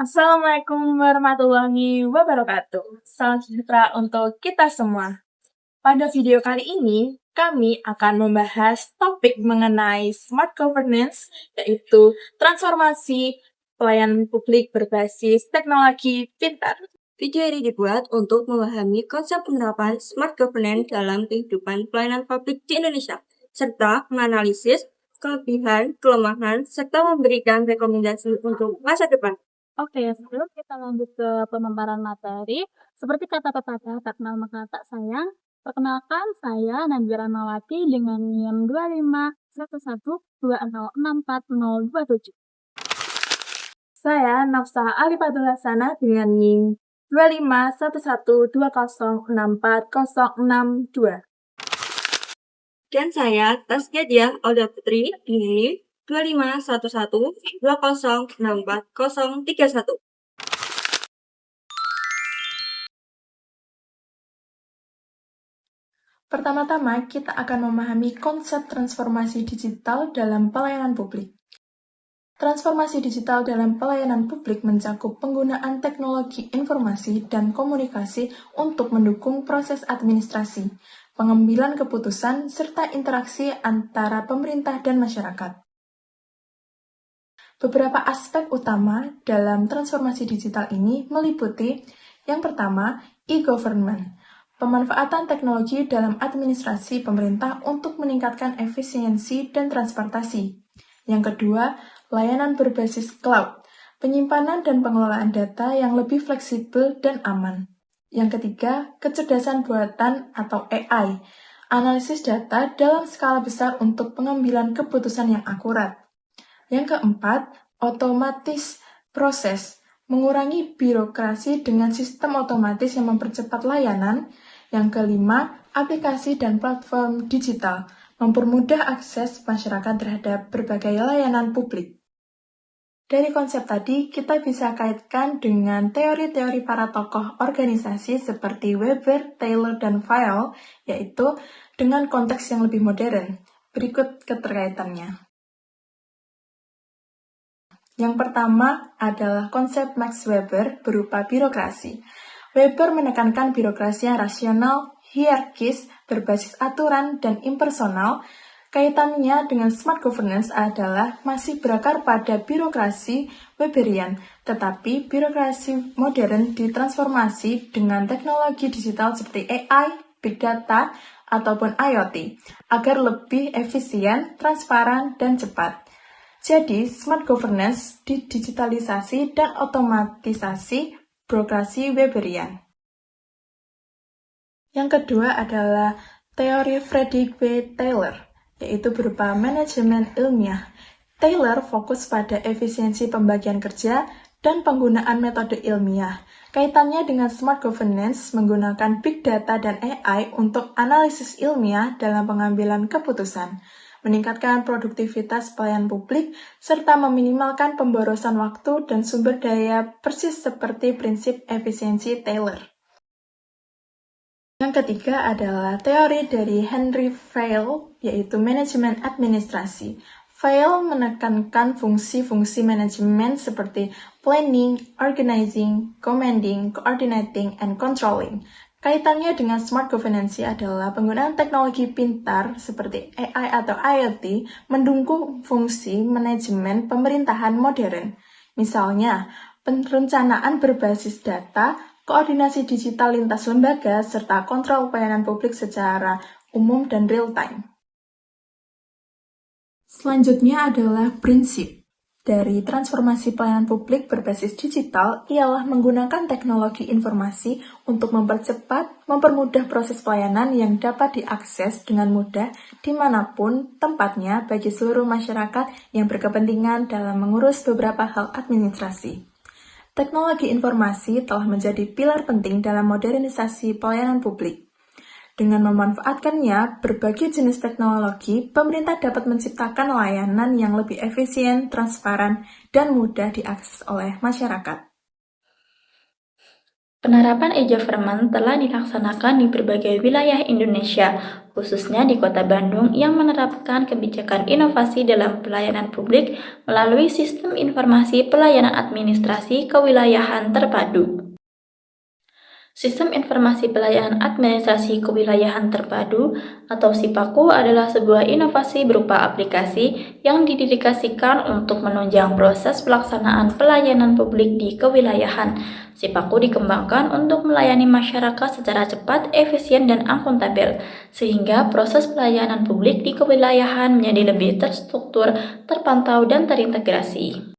Assalamualaikum warahmatullahi wabarakatuh. Salam sejahtera untuk kita semua. Pada video kali ini, kami akan membahas topik mengenai smart governance, yaitu transformasi pelayanan publik berbasis teknologi pintar. Video ini dibuat untuk memahami konsep penerapan smart governance dalam kehidupan pelayanan publik di Indonesia, serta menganalisis kelebihan, kelemahan, serta memberikan rekomendasi untuk masa depan. Oke, sebelum kita lanjut ke pemaparan materi, seperti kata pepatah, tak kenal maka tak sayang. Perkenalkan, saya Nabila Mawati dengan NIM 251120640027. Saya Nafsah Alifatul Hasanah dengan NIM 251120640062. Dan saya Taskia Diah Auda Putri dengan 251120640031. Pertama-tama, kita akan memahami konsep transformasi digital dalam pelayanan publik. Transformasi digital dalam pelayanan publik mencakup penggunaan teknologi informasi dan komunikasi untuk mendukung proses administrasi, pengambilan keputusan, serta interaksi antara pemerintah dan masyarakat. Beberapa aspek utama dalam transformasi digital ini meliputi yang pertama, e-government. Pemanfaatan teknologi dalam administrasi pemerintah untuk meningkatkan efisiensi dan transportasi. Yang kedua, layanan berbasis cloud, penyimpanan dan pengelolaan data yang lebih fleksibel dan aman. Yang ketiga, kecerdasan buatan atau AI, analisis data dalam skala besar untuk pengambilan keputusan yang akurat. Yang keempat, otomatis proses, mengurangi birokrasi dengan sistem otomatis yang mempercepat layanan. Yang kelima, aplikasi dan platform digital, mempermudah akses masyarakat terhadap berbagai layanan publik. Dari konsep tadi, kita bisa kaitkan dengan teori-teori para tokoh organisasi seperti Weber, Taylor, dan Fayol, yaitu dengan konteks yang lebih modern. Berikut keterkaitannya. Yang pertama adalah konsep Max Weber berupa birokrasi. Weber menekankan birokrasi yang rasional, hierarkis, berbasis aturan, dan impersonal. Kaitannya dengan smart governance adalah masih berakar pada birokrasi Weberian, tetapi birokrasi modern ditransformasi dengan teknologi digital seperti AI, Big Data, ataupun IoT, agar lebih efisien, transparan, dan cepat. Jadi, smart governance didigitalisasi dan otomatisasi birokrasi Weberian. Yang kedua adalah teori Frederick B. Taylor, yaitu berupa manajemen ilmiah. Taylor fokus pada efisiensi pembagian kerja dan penggunaan metode ilmiah. Kaitannya dengan smart governance menggunakan big data dan AI untuk analisis ilmiah dalam pengambilan keputusan, meningkatkan produktivitas pelayanan publik, serta meminimalkan pemborosan waktu dan sumber daya persis seperti prinsip efisiensi Taylor. Yang ketiga adalah teori dari Henry Fayol, yaitu manajemen administrasi. Fayol menekankan fungsi-fungsi manajemen seperti planning, organizing, commanding, coordinating, and controlling. Kaitannya dengan smart governance adalah penggunaan teknologi pintar seperti AI atau IoT mendukung fungsi manajemen pemerintahan modern. Misalnya, perencanaan berbasis data, koordinasi digital lintas lembaga, serta kontrol pelayanan publik secara umum dan real-time. Selanjutnya adalah prinsip dari transformasi pelayanan publik berbasis digital ialah menggunakan teknologi informasi untuk mempercepat, mempermudah proses pelayanan yang dapat diakses dengan mudah dimanapun tempatnya bagi seluruh masyarakat yang berkepentingan dalam mengurus beberapa hal administrasi. Teknologi informasi telah menjadi pilar penting dalam modernisasi pelayanan publik. Dengan memanfaatkannya, berbagai jenis teknologi, pemerintah dapat menciptakan layanan yang lebih efisien, transparan, dan mudah diakses oleh masyarakat. Penerapan e-government telah dilaksanakan di berbagai wilayah Indonesia, khususnya di Kota Bandung yang menerapkan kebijakan inovasi dalam pelayanan publik melalui sistem informasi pelayanan administrasi kewilayahan terpadu. Sistem Informasi Pelayanan Administrasi Kewilayahan Terpadu atau SIPAKU adalah sebuah inovasi berupa aplikasi yang didedikasikan untuk menunjang proses pelaksanaan pelayanan publik di kewilayahan. SIPAKU dikembangkan untuk melayani masyarakat secara cepat, efisien, dan akuntabel, sehingga proses pelayanan publik di kewilayahan menjadi lebih terstruktur, terpantau, dan terintegrasi.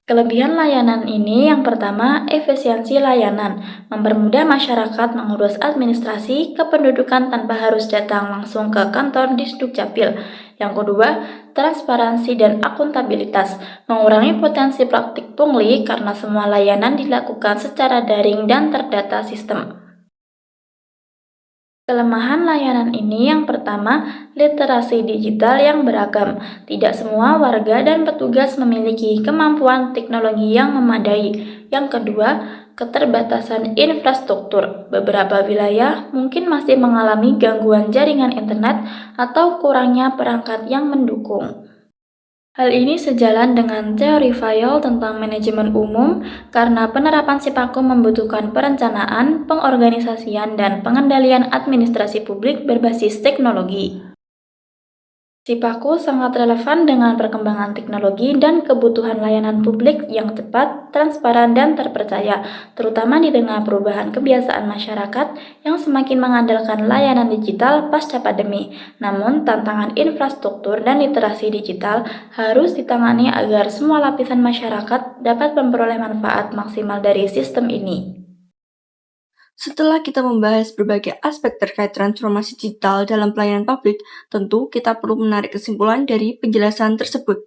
Kelebihan layanan ini yang pertama, efisiensi layanan, mempermudah masyarakat mengurus administrasi kependudukan tanpa harus datang langsung ke kantor Disdukcapil. Yang kedua, transparansi dan akuntabilitas, mengurangi potensi praktik pungli karena semua layanan dilakukan secara daring dan terdata sistem. Kelemahan layanan ini yang pertama, literasi digital yang beragam. Tidak semua warga dan petugas memiliki kemampuan teknologi yang memadai. Yang kedua, keterbatasan infrastruktur. Beberapa wilayah mungkin masih mengalami gangguan jaringan internet atau kurangnya perangkat yang mendukung. Hal ini sejalan dengan teori Fayol tentang manajemen umum karena penerapan SIPAKU membutuhkan perencanaan, pengorganisasian, dan pengendalian administrasi publik berbasis teknologi. SIPAKU sangat relevan dengan perkembangan teknologi dan kebutuhan layanan publik yang cepat, transparan, dan terpercaya, terutama di tengah perubahan kebiasaan masyarakat yang semakin mengandalkan layanan digital pasca pandemi. Namun, tantangan infrastruktur dan literasi digital harus ditangani agar semua lapisan masyarakat dapat memperoleh manfaat maksimal dari sistem ini. Setelah kita membahas berbagai aspek terkait transformasi digital dalam pelayanan publik, tentu kita perlu menarik kesimpulan dari penjelasan tersebut.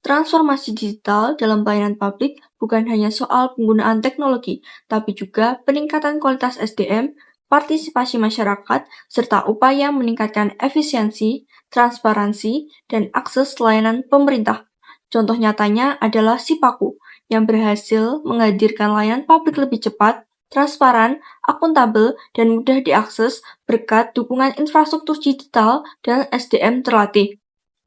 Transformasi digital dalam pelayanan publik bukan hanya soal penggunaan teknologi, tapi juga peningkatan kualitas SDM, partisipasi masyarakat, serta upaya meningkatkan efisiensi, transparansi, dan akses layanan pemerintah. Contoh nyatanya adalah SIPAKU, yang berhasil menghadirkan layanan publik lebih cepat, transparan, akuntabel, dan mudah diakses berkat dukungan infrastruktur digital dan SDM terlatih.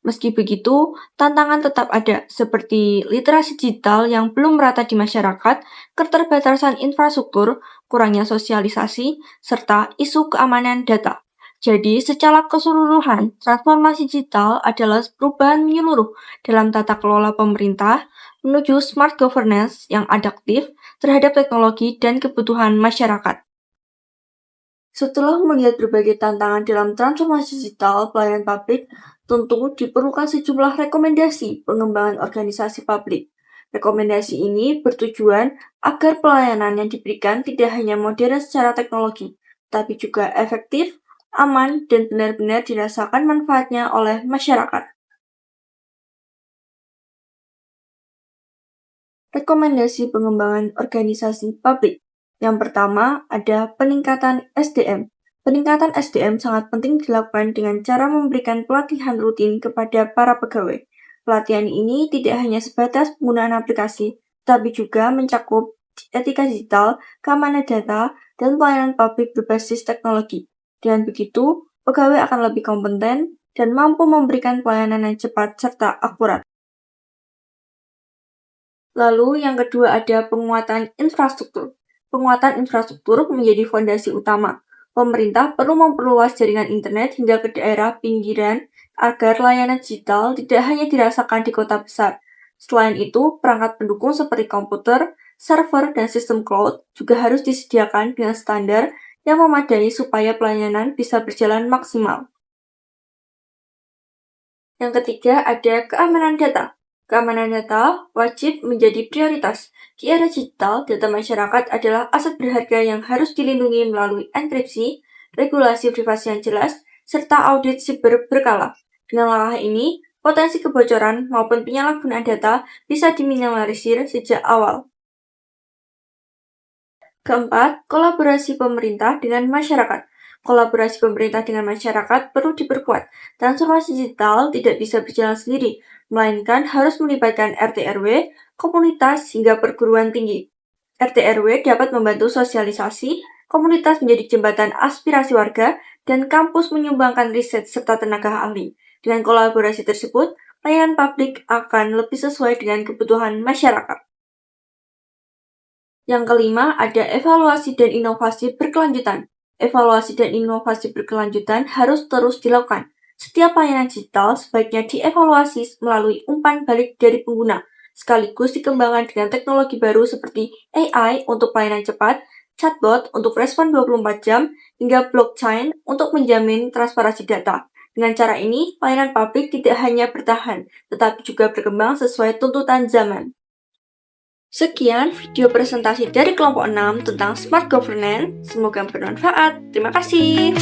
Meski begitu, tantangan tetap ada, seperti literasi digital yang belum merata di masyarakat, keterbatasan infrastruktur, kurangnya sosialisasi, serta isu keamanan data. Jadi, secara keseluruhan, transformasi digital adalah perubahan menyeluruh dalam tata kelola pemerintah menuju smart governance yang adaptif terhadap teknologi dan kebutuhan masyarakat. Setelah melihat berbagai tantangan dalam transformasi digital pelayanan publik, tentu diperlukan sejumlah rekomendasi pengembangan organisasi publik. Rekomendasi ini bertujuan agar pelayanan yang diberikan tidak hanya modern secara teknologi, tapi juga efektif, aman, dan benar-benar dirasakan manfaatnya oleh masyarakat. Rekomendasi pengembangan organisasi publik. Yang pertama ada peningkatan SDM. Peningkatan SDM sangat penting dilakukan dengan cara memberikan pelatihan rutin kepada para pegawai. Pelatihan ini tidak hanya sebatas penggunaan aplikasi, tapi juga mencakup etika digital, keamanan data, dan pelayanan publik berbasis teknologi. Dengan begitu, pegawai akan lebih kompeten dan mampu memberikan pelayanan yang cepat serta akurat. Lalu yang kedua ada penguatan infrastruktur. Penguatan infrastruktur menjadi fondasi utama. Pemerintah perlu memperluas jaringan internet hingga ke daerah pinggiran agar layanan digital tidak hanya dirasakan di kota besar. Selain itu, perangkat pendukung seperti komputer, server, dan sistem cloud juga harus disediakan dengan standar yang memadai supaya pelayanan bisa berjalan maksimal. Yang ketiga ada keamanan data. Keamanan data wajib menjadi prioritas. Di era digital, data masyarakat adalah aset berharga yang harus dilindungi melalui enkripsi, regulasi privasi yang jelas, serta audit siber berkala. Dengan langkah ini, potensi kebocoran maupun penyalahgunaan data bisa diminimalisir sejak awal. Keempat, kolaborasi pemerintah dengan masyarakat. Kolaborasi pemerintah dengan masyarakat perlu diperkuat. Transformasi digital tidak bisa berjalan sendiri, melainkan harus melibatkan RT RW, komunitas, hingga perguruan tinggi. RT RW dapat membantu sosialisasi, komunitas menjadi jembatan aspirasi warga, dan kampus menyumbangkan riset serta tenaga ahli. Dengan kolaborasi tersebut, pelayanan publik akan lebih sesuai dengan kebutuhan masyarakat. Yang kelima, ada evaluasi dan inovasi berkelanjutan. Evaluasi dan inovasi berkelanjutan harus terus dilakukan. Setiap layanan digital sebaiknya dievaluasi melalui umpan balik dari pengguna, sekaligus dikembangkan dengan teknologi baru seperti AI untuk pelayanan cepat, chatbot untuk respon 24 jam, hingga blockchain untuk menjamin transparansi data. Dengan cara ini, pelayanan publik tidak hanya bertahan, tetapi juga berkembang sesuai tuntutan zaman. Sekian video presentasi dari kelompok 6 tentang Smart Governance. Semoga bermanfaat. Terima kasih.